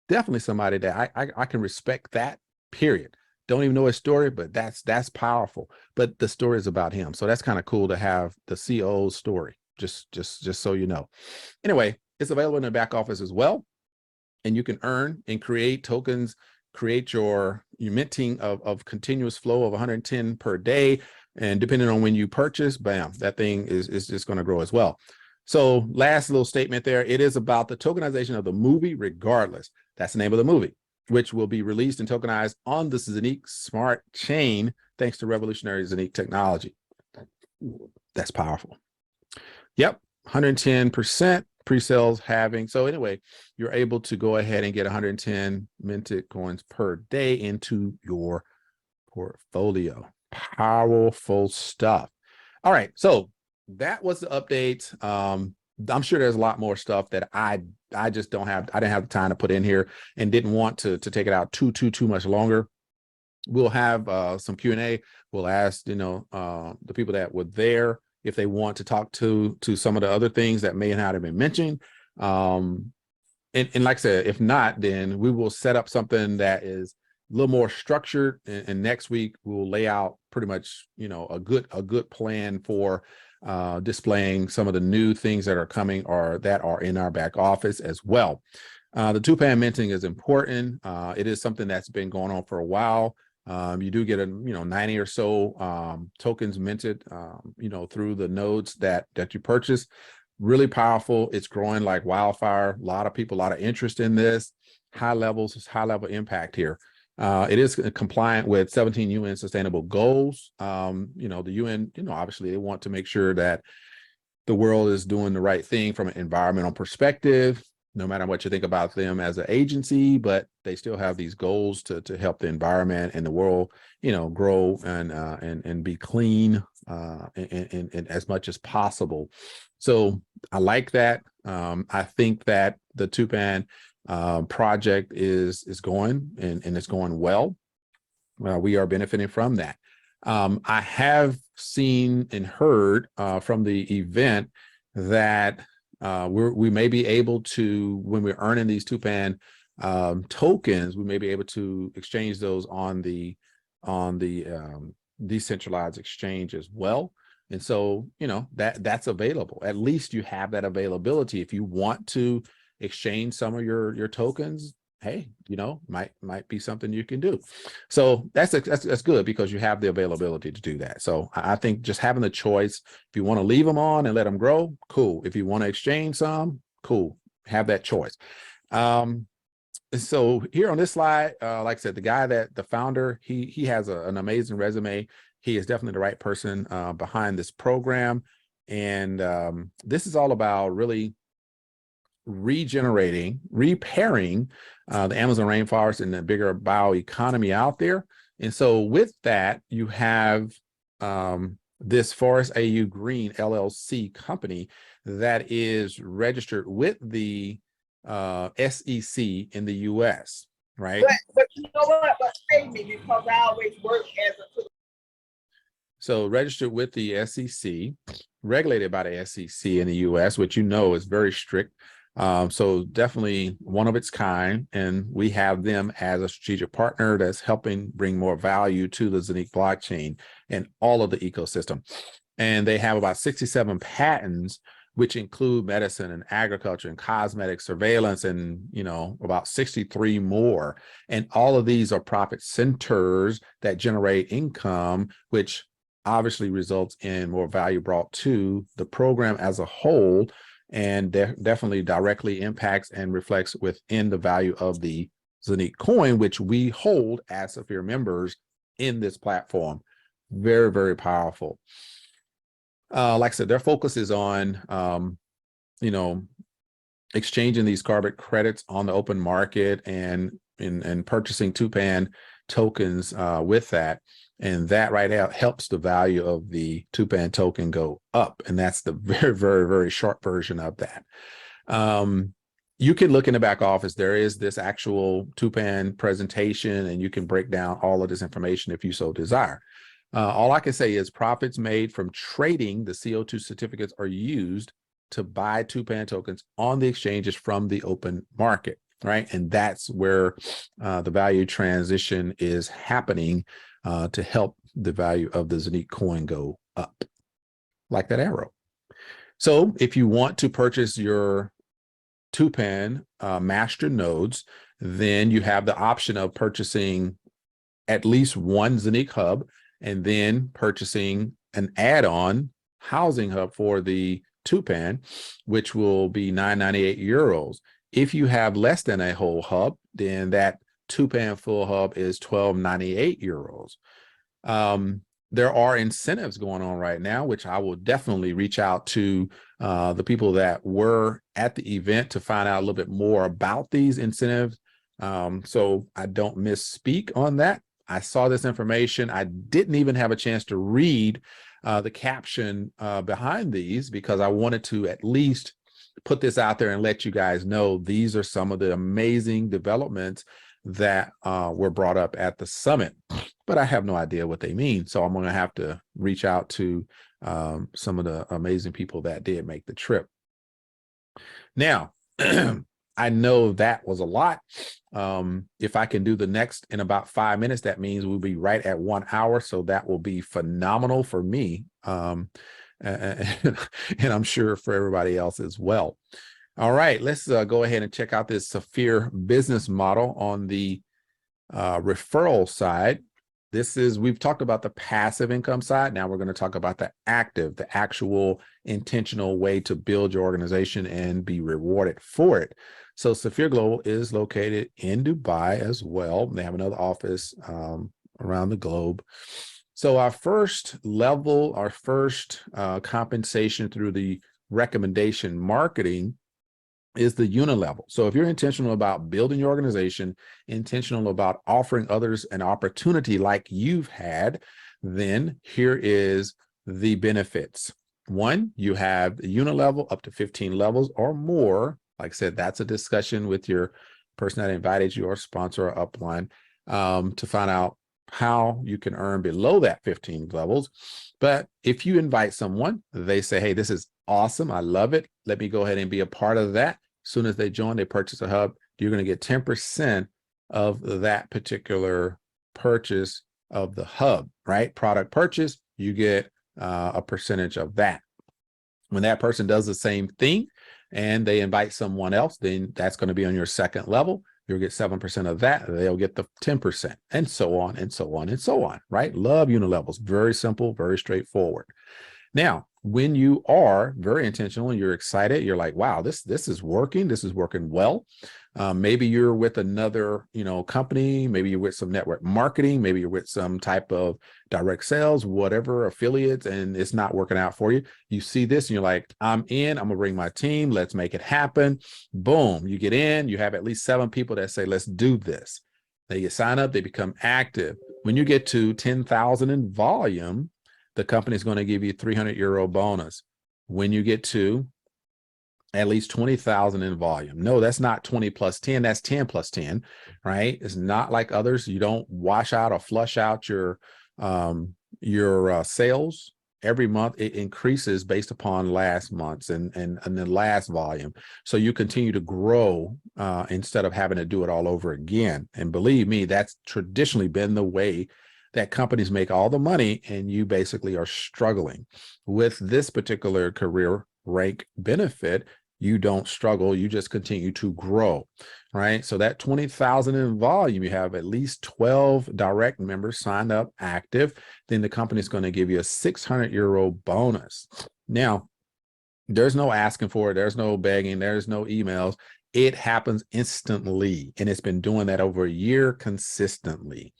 Definitely somebody that I can respect that, period. Don't even know his story, but that's powerful. But the story is about him. So that's kind of cool to have the COO's story, just so you know. Anyway, it's available in the back office as well. And you can earn and create tokens, create your minting of continuous flow of 110 per day. And depending on when you purchase, bam, that thing is just going to grow as well. So last little statement there, it is about the tokenization of the movie regardless. That's the name of the movie, which will be released and tokenized on the ZENIQ smart chain, thanks to revolutionary ZENIQ technology. That's powerful. Yep, 110% pre-sales having. So anyway, you're able to go ahead and get 110 minted coins per day into your portfolio. Powerful stuff. All right, so that was the update. I'm sure there's a lot more stuff that I just don't have. I didn't have the time to put in here and didn't want to take it out too much longer. We'll have some Q&A. We'll ask, the people that were there if they want to talk to some of the other things that may not have been mentioned. And like I said, if not, then we will set up something that is a little more structured, and next week we'll lay out pretty much, a good plan for displaying some of the new things that are coming or that are in our back office as well. The Tupan minting is important. It is something that's been going on for a while. You do get 90 or so tokens minted, through the nodes that you purchase. Really powerful. It's growing like wildfire. A lot of people, a lot of interest in this. High level impact here. It is compliant with 17 UN sustainable goals. The UN, obviously they want to make sure that the world is doing the right thing from an environmental perspective, no matter what you think about them as an agency, but they still have these goals to help the environment and the world, grow and be clean and as much as possible. So I like that. I think that the Tupan project is going and it's going well. We are benefiting from that. I have seen and heard from the event that we may be able to, when we're earning these Tupan tokens, we may be able to exchange those on the decentralized exchange as well. And so, that's available. At least you have that availability. If you want to exchange some of your tokens, hey, might be something you can do. So that's good because you have the availability to do that. So I think just having the choice, if you want to leave them on and let them grow, cool. If you want to exchange some, cool, have that choice. So here on this slide, like I said, the founder, he has an amazing resume. he is definitely the right person behind this program. And this is all about really regenerating, repairing the Amazon rainforest and the bigger bioeconomy out there. And so with that, you have this Forest AU Green LLC company that is registered with the SEC in the US, right? But you know what? But pay me, because I always work as a... So registered with the SEC, regulated by the SEC in the US, which you know is very strict. So definitely one of its kind, and we have them as a strategic partner that's helping bring more value to the ZENIQ blockchain and all of the ecosystem. And they have about 67 patents, which include medicine and agriculture and cosmetic surveillance, and about 63 more. And all of these are profit centers that generate income, which obviously results in more value brought to the program as a whole, and definitely directly impacts and reflects within the value of the ZENIQ coin, which we hold as Safir members in this platform. Very, very powerful. Like I said, their focus is on, exchanging these carbon credits on the open market and purchasing Tupan tokens with that. And that right now helps the value of the Tupan token go up. And that's the very, very, very short version of that. You can look in the back office. There is this actual Tupan presentation, and you can break down all of this information if you so desire. All I can say is profits made from trading the CO2 certificates are used to buy Tupan tokens on the exchanges from the open market, right? And that's where the value transition is happening to help the value of the ZENIQ coin go up, like that arrow. So if you want to purchase your Tupan master nodes, then you have the option of purchasing at least one ZENIQ hub and then purchasing an add-on housing hub for the Tupan, which will be 998 euros. If you have less than a whole hub, then that Tupan full hub is 1298 euros. There are incentives going on right now, which I will definitely reach out to the people that were at the event to find out a little bit more about these incentives. So I don't misspeak on that. I saw this information. I didn't even have a chance to read the caption behind these, because I wanted to at least put this out there and let you guys know these are some of the amazing developments that were brought up at the summit, but I have no idea what they mean. So I'm going to have to reach out to some of the amazing people that did make the trip. Now, I know that was a lot. If I can do the next in about 5 minutes, that means we'll be right at 1 hour. So that will be phenomenal for me. And I'm sure for everybody else as well. All right, let's go ahead and check out this Safir business model on the referral side. We've talked about the passive income side. Now we're going to talk about the active, the actual intentional way to build your organization and be rewarded for it. So Safir Global is located in Dubai as well. They have another office around the globe. So our first level, our first compensation through the recommendation marketing is the unilevel. So if you're intentional about building your organization, intentional about offering others an opportunity like you've had, then here is the benefits. One, you have the unilevel up to 15 levels or more. Like I said, that's a discussion with your person that invited you or sponsor or upline to find out how you can earn below that 15 levels. But if you invite someone, they say, hey, this is awesome, I love it, let me go ahead and be a part of that. As soon as they join, they purchase a hub, you're going to get 10% of that particular purchase of the hub, right? Product purchase, you get a percentage of that. When that person does the same thing and they invite someone else, then that's going to be on your second level. You'll get 7% of that. They'll get the 10%, and so on and so on and so on, right? Love unilevels. Very simple, very straightforward. Now, when you are very intentional and you're excited, you're like, wow, this is working. This is working well. Maybe you're with another, company. Maybe you're with some network marketing. Maybe you're with some type of direct sales, whatever, affiliates, and it's not working out for you. You see this and you're like, I'm in. I'm gonna bring my team. Let's make it happen. Boom. You get in. You have at least 7 people that say, let's do this. They get sign up. They become active. When you get to 10,000 in volume, the company is going to give you €300 bonus. When you get to at least 20,000 in volume. No, that's not 20 plus 10. That's 10 plus 10, right? It's not like others. You don't wash out or flush out your sales every month. It increases based upon last month's and the last volume. So you continue to grow instead of having to do it all over again. And believe me, that's traditionally been the way that companies make all the money, and you basically are struggling. With this particular career rank benefit, you don't struggle, you just continue to grow, right? So that 20,000 in volume, you have at least 12 direct members signed up active, then the company is going to give you a €600 bonus. Now, there's no asking for it, there's no begging, there's no emails. It happens instantly, and it's been doing that over a year consistently.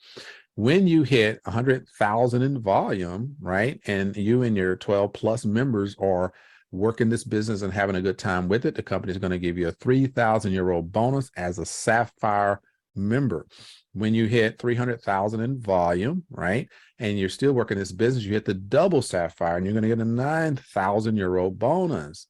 When you hit 100,000 in volume, right, and you and your 12 plus members are working this business and having a good time with it, the company is going to give you a €3,000 bonus as a Safir member. When you hit 300,000 in volume, right, and you're still working this business, you hit the double Safir and you're going to get a €9,000 bonus.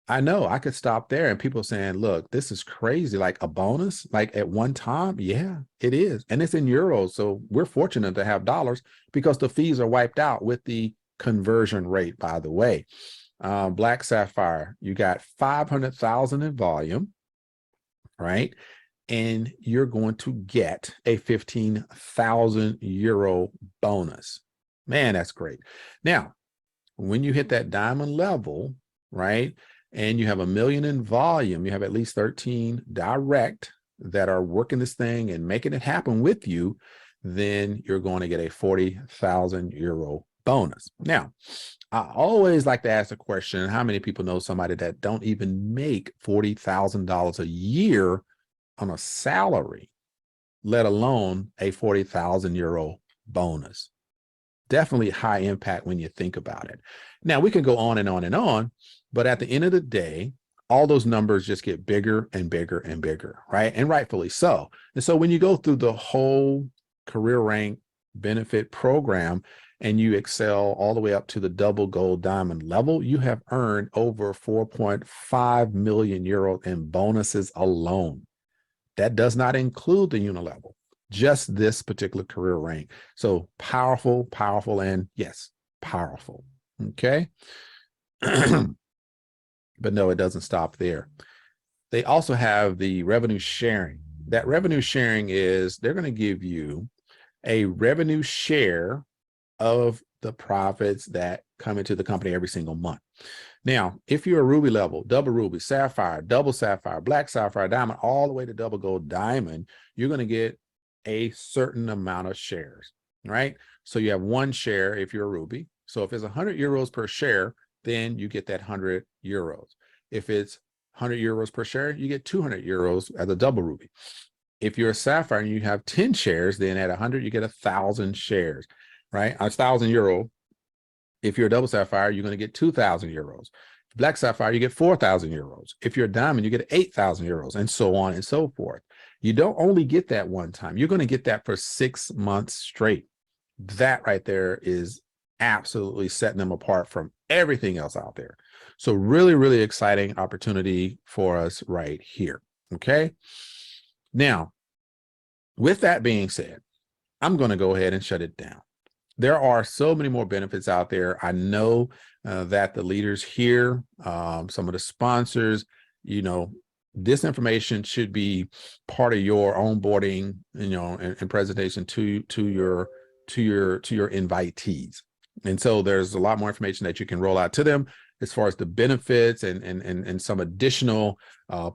I know I could stop there and people saying, look, this is crazy. Like a bonus, like at one time. Yeah, it is. And it's in euros. So we're fortunate to have dollars because the fees are wiped out with the conversion rate, by the way. Black Safir, you got 500,000 in volume, right? And you're going to get a €15,000 bonus. Man, that's great. Now, when you hit that diamond level, right, and you have 1 million in volume, you have at least 13 direct that are working this thing and making it happen with you, then you're going to get a €40,000 bonus. Now, I always like to ask the question, how many people know somebody that don't even make $40,000 a year on a salary, let alone a €40,000 bonus? Definitely high impact when you think about it. Now, we can go on and on and on, but at the end of the day, all those numbers just get bigger and bigger and bigger, right? And rightfully so. And so when you go through the whole career rank benefit program and you excel all the way up to the double gold diamond level, you have earned over €4.5 million in bonuses alone. That does not include the unilevel, just this particular career rank. So powerful, powerful, and yes, powerful. Okay. But no, it doesn't stop there. They also have the revenue sharing. That revenue sharing is they're going to give you a revenue share of the profits that come into the company every single month. Now, if you're a ruby level, double ruby, sapphire, double sapphire, black sapphire, diamond, all the way to double gold diamond, you're going to get a certain amount of shares, right? So you have 1 share if you're a ruby. So if it's €100 per share, then you get that €100. If it's €100 per share, you get €200 as a double ruby. If you're a sapphire and you have 10 shares, then at 100, you get 1,000 shares, right? €1,000. If you're a double sapphire, you're going to get €2,000. Black sapphire, you get €4,000. If you're a diamond, you get €8,000, and so on and so forth. You don't only get that one time. You're going to get that for 6 months straight. That right there is absolutely setting them apart from everything else out there. So really, really exciting opportunity for us right here. Okay. Now, with that being said, I'm going to go ahead and shut it down. There are so many more benefits out there. I know that the leaders here, some of the sponsors, this information should be part of your onboarding, and presentation to your invitees. And so there's a lot more information that you can roll out to them as far as the benefits and some additional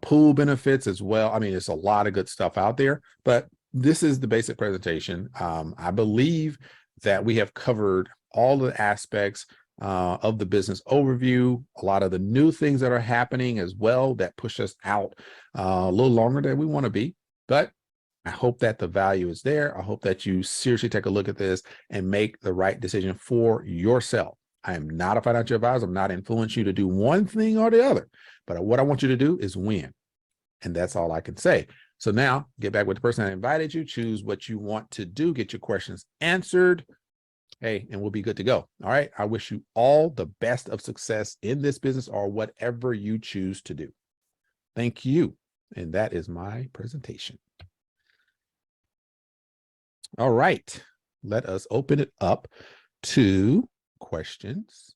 pool benefits as well. I mean, there's a lot of good stuff out there, but this is the basic presentation. I believe that we have covered all the aspects of the business overview, a lot of the new things that are happening as well that push us out a little longer than we want to be. But I hope that the value is there. I hope that you seriously take a look at this and make the right decision for yourself. I am not a financial advisor. I'm not influencing you to do one thing or the other. But what I want you to do is win. And that's all I can say. So now get back with the person that invited you, choose what you want to do, get your questions answered. Hey, and we'll be good to go. All right. I wish you all the best of success in this business or whatever you choose to do. Thank you. And that is my presentation. All right. Let us open it up to questions.